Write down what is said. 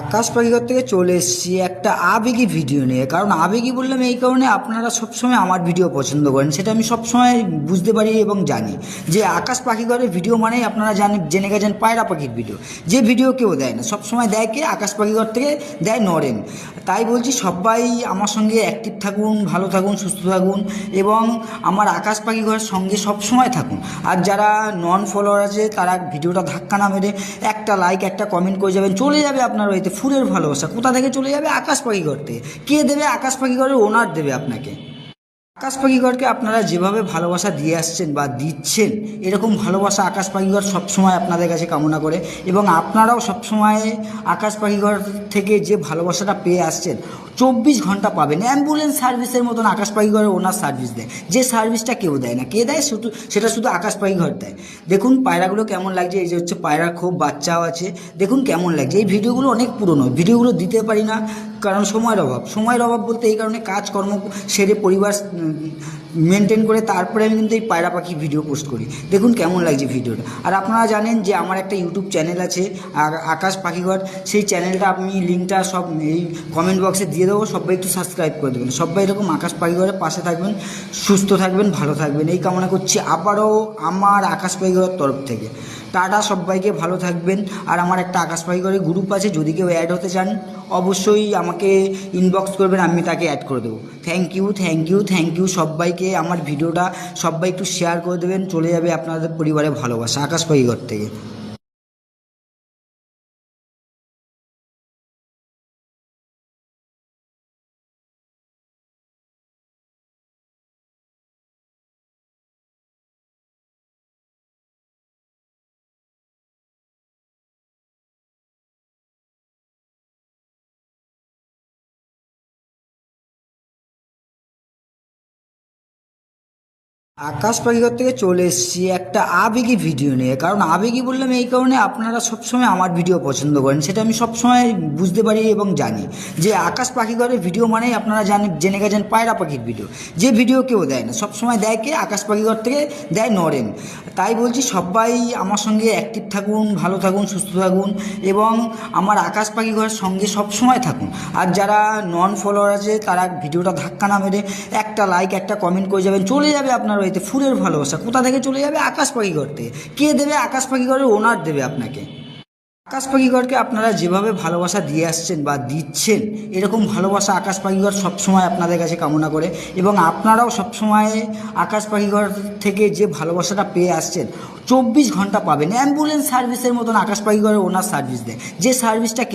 আকাশ পাখিঘর থেকে চলে এসেছি একটা আবেগী ভিডিও নিয়ে। কারণ আবেগী বললাম এই কারণে, আপনারা সবসময় আমার ভিডিও পছন্দ করেন, সেটা আমি সবসময় বুঝতে পারি এবং জানি যে আকাশ পাখিঘরের ভিডিও মানেই আপনারা জেনে গেছেন পায়রা পাখির ভিডিও। যে ভিডিও কেউ দেয় না, সবসময় দেয় কে? আকাশ পাখিঘর থেকে দেয় নরেন। তাই বলছি সবাই আমার সঙ্গে অ্যাক্টিভ থাকুন, ভালো থাকুন, সুস্থ থাকুন এবং আমার আকাশ পাখিঘরের সঙ্গে সবসময় থাকুন। আর যারা নন ফলোয়ার আছে তারা ভিডিওটা ধাক্কা না মেরে একটা লাইক একটা কমেন্ট করে যাবেন, চলে যাবে আপনার বাড়িতে ফুলের ভালোবাসা। কোথা থেকে চলে যাবে? আকাশ পাখিঘর থেকে। কে দেবে? আকাশ পাখিঘরের ওনার দেবে আপনাকে। আকাশ পাখিঘরকে আপনারা যেভাবে ভালোবাসা দিয়ে আসছেন বা দিচ্ছেন, এরকম ভালোবাসা আকাশ পাখিঘর সবসময় আপনাদের কাছে কামনা করে এবং আপনারাও সবসময় আকাশ পাখিঘর থেকে যে ভালোবাসাটা পেয়ে আসছেন 24 ঘন্টা পাবেন। অ্যাম্বুলেন্স সার্ভিসের মতন আকাশ পাখিঘরের ওনার সার্ভিস দেয়, যে সার্ভিসটা কেউ দেয় না। কে দেয়? সেটা শুধু আকাশ পাখিঘর দেয়। দেখুন পায়রাগুলো কেমন লাগছে, এই যে হচ্ছে পায়রা, খুব বাচ্চাও আছে, দেখুন কেমন লাগছে। এই ভিডিওগুলো অনেক পুরনো, ভিডিওগুলো দিতে পারি না কারণ সময়ের অভাব বলতে এই কারণে কাজকর্ম সেরে পরিবার মেনটেন করে তারপরে আমি কিন্তু এই পায়রা পাখি ভিডিও পোস্ট করি। দেখুন কেমন লাগছে ভিডিওটা। আর আপনারা জানেন যে আমার একটা ইউটিউব চ্যানেল আছে আকাশ পাখিঘর, সেই চ্যানেলটা আমি লিঙ্কটা সব এই কমেন্ট বক্সে দিয়ে দেবো, সবাই একটু সাবস্ক্রাইব করে দেবেন। সবাই এরকম আকাশ পাখিঘরের পাশে থাকবেন, সুস্থ থাকবেন, ভালো থাকবেন, এই কামনা করছি আবারও আমার আকাশ পাখিঘরের তরফ থেকে। টাটা, সবাইকে ভালো থাকবেন। আর আমার একটা আকাশ পাখিঘরের গ্রুপ আছে, যদি কেউ অ্যাড হতে চান অবশ্যই আমাকে ইনবক্স করবেন, আমি তাকে অ্যাড করে দেবো। থ্যাংক ইউ সবাইকে। আমার ভিডিওটা সবাই একটু শেয়ার করে দেবেন, চলে যাবে আপনাদের পরিবারে ভালোবাসা আকাশ পাখিঘর থেকে। আকাশ পাখিঘর থেকে চলে এসেছি একটা আবেগী ভিডিও নিয়ে। কারণ আবেগী বললাম এই কারণে, আপনারা সবসময় আমার ভিডিও পছন্দ করেন, সেটা আমি সবসময় বুঝতে পারি এবং জানি যে আকাশ পাখিঘরের ভিডিও মানেই আপনারা জেনে গেছেন পায়রা পাখির ভিডিও। যে ভিডিও কেউ দেয় না, সবসময় দেয় কে? আকাশ পাখিঘর থেকে দেয় নরেন। তাই বলছি সবাই আমার সঙ্গে অ্যাক্টিভ থাকুন, ভালো থাকুন, সুস্থ থাকুন এবং আমার আকাশ পাখিঘরের সঙ্গে সবসময় থাকুন। আর যারা নন ফলোয়ার আছে তারা ভিডিওটা ধাক্কা না মেরে একটা লাইক একটা কমেন্ট করে যাবেন, চলে যাবে আপনার বাড়িতে ফুলের ভালোবাসা। কোথা থেকে চলে যাবে? আকাশ পাখিঘর থেকে। কে দেবে? আকাশ পাখিঘরের ওনার দেবে আপনাকে। আকাশ পাখিঘরকে আপনারা যেভাবে ভালোবাসা দিয়ে আসছেন বা দিচ্ছেন, এরকম ভালোবাসা আকাশ পাখিঘর সবসময় আপনাদের কাছে কামনা করে এবং আপনারাও সবসময় আকাশ পাখিঘর থেকে যে ভালোবাসাটা পেয়ে আসছেন 24 ঘন্টা পাবেন। অ্যাম্বুলেন্স সার্ভিসের মতন আকাশ পাখিঘরের ওনার সার্ভিস দেয়, যে সার্ভিসটা কেউ